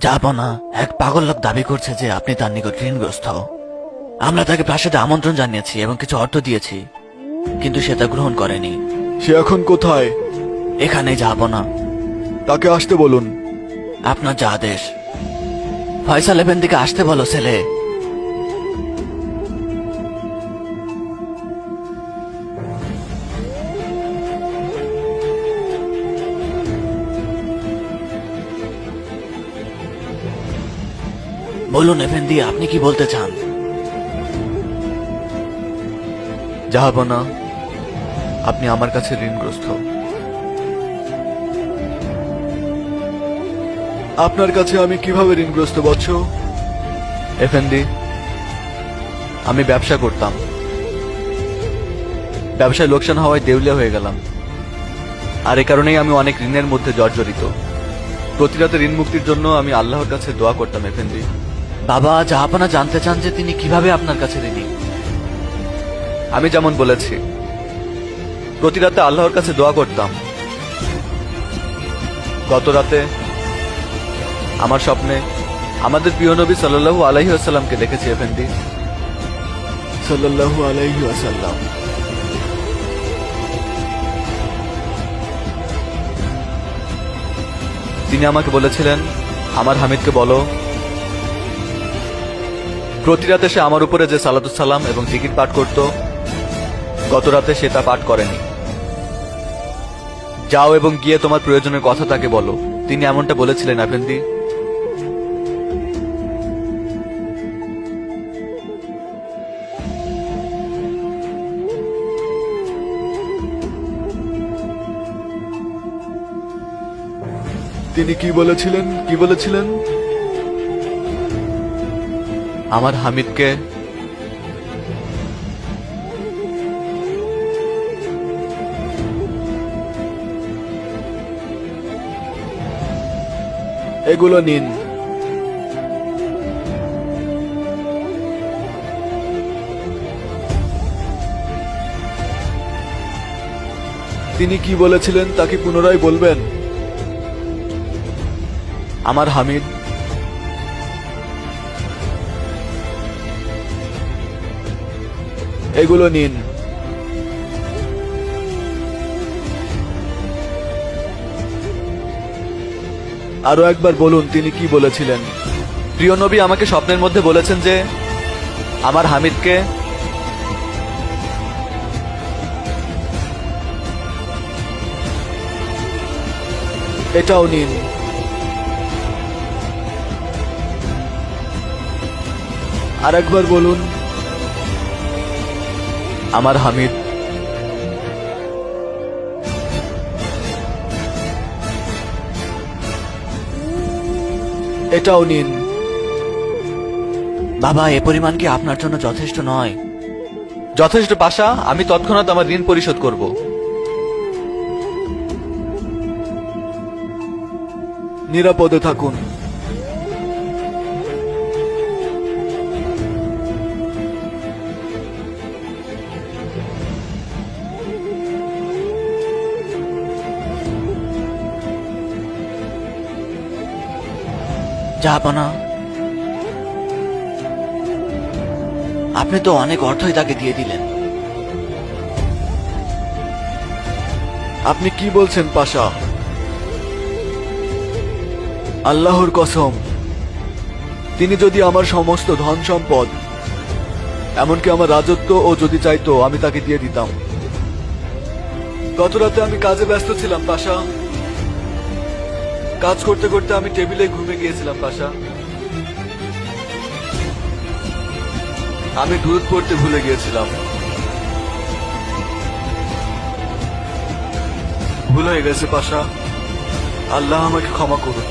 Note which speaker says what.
Speaker 1: যাবো না। এক পাগল লোক দাবি করছে যে আপনি তার নিকট ঋণগ্রস্ত। আমরা তাকে প্রাসাদে আমন্ত্রণ জানিয়েছি এবং কিছু অর্থ দিয়েছি, কিন্তু সে তা গ্রহণ করেনি।
Speaker 2: সে এখন কোথায়?
Speaker 1: এখানে যাবো না।
Speaker 2: তাকে আসতে বলুন।
Speaker 1: আপনার যা আদেশ। ফয়সাল এফেন্দিকে আসতে বলো ছেলে। বলুন এফেন্দি, আপনি কি বলতে চান?
Speaker 2: জাহাপনা, আপনি আমার কাছে ঋণগ্রস্ত। আপনার কাছে আমি কিভাবে ঋণগ্রস্ত বৎস? এফেন্দি, আমি ব্যবসা করতাম। ব্যবসায় লোকসান হওয়ায় দেউলিয়া হয়ে গেলাম, আর এ কারণেই আমি অনেক ঋণের মধ্যে জর্জরিত। প্রতি রাতে ঋণ মুক্তির জন্য আমি আল্লাহর কাছে দোয়া করতাম এফেন্দি।
Speaker 1: বাবা, জাহাপনা জানতে চান যে তিনি কিভাবে আপনার কাছে ঋণী।
Speaker 2: আমি যেমন বলেছি, প্রতি রাতে আল্লাহর কাছে দোয়া করতাম। গত রাতে আমার স্বপ্নে আমাদের প্রিয় নবী সাল্লাল্লাহু আলাইহি ওয়াসাল্লামকে দেখেছি এফেন্দি। সাল্লাল্লাহু আলাইহি ওয়াসাল্লাম। তিনি আমাকে বলেছিলেন, আমার হামিদকে বলো প্রতি রাতে সে আমার উপরে যে সালাতুস সালাম এবং জিকির পাঠ করত, গত রাতে সে তা পাঠ করেনি। যাও এবং গিয়ে তোমার প্রয়োজনের কথা তাকে বলো। তিনি এমনটা বলেছিলেন আফেন্দি। তিনি কি বলেছিলেন? কি বলেছিলেন? আমার হামিদকে এগুলো নিন। তিনি কি বলেছিলেন তা কি পুনরায় বলবেন? আমার হামিদ এগুলো নিন। আরো একবার বলুন তিনি কি বলেছিলেন। প্রিয় নবী আমাকে স্বপ্নের মধ্যে বলেছেন যে আমার হামিদকে এটাও নিন। আর একবার বলুন আমার হামিদ এটাও নিন।
Speaker 1: বাবা, এ পরিমাণ কি আপনার জন্য যথেষ্ট নয়?
Speaker 2: যথেষ্ট পাশা, আমি তৎক্ষণাৎ আমার ঋণ পরিশোধ করব। নিরাপদে থাকুন।
Speaker 1: জাহাপনা, আপনি তো অনেক অর্থই তাকে দিয়ে দিলেন।
Speaker 2: আপনি কি বলছেন পাশা? আল্লাহর কসম, তিনি যদি আমার সমস্ত ধন সম্পদ, এমনকি আমার রাজত্ব ও যদি চাইতো, আমি তাকে দিয়ে দিতাম। গত রাতে আমি কাজে ব্যস্ত ছিলাম পাশা। কাজ করতে করতে আমি টেবিলে ঘুমে গিয়েছিলাম পাশা। আমি দুধ পড়তে ভুলে গিয়েছিলাম। ভুল হয়ে গেছে পাশা। আল্লাহ আমাকে ক্ষমা করুন।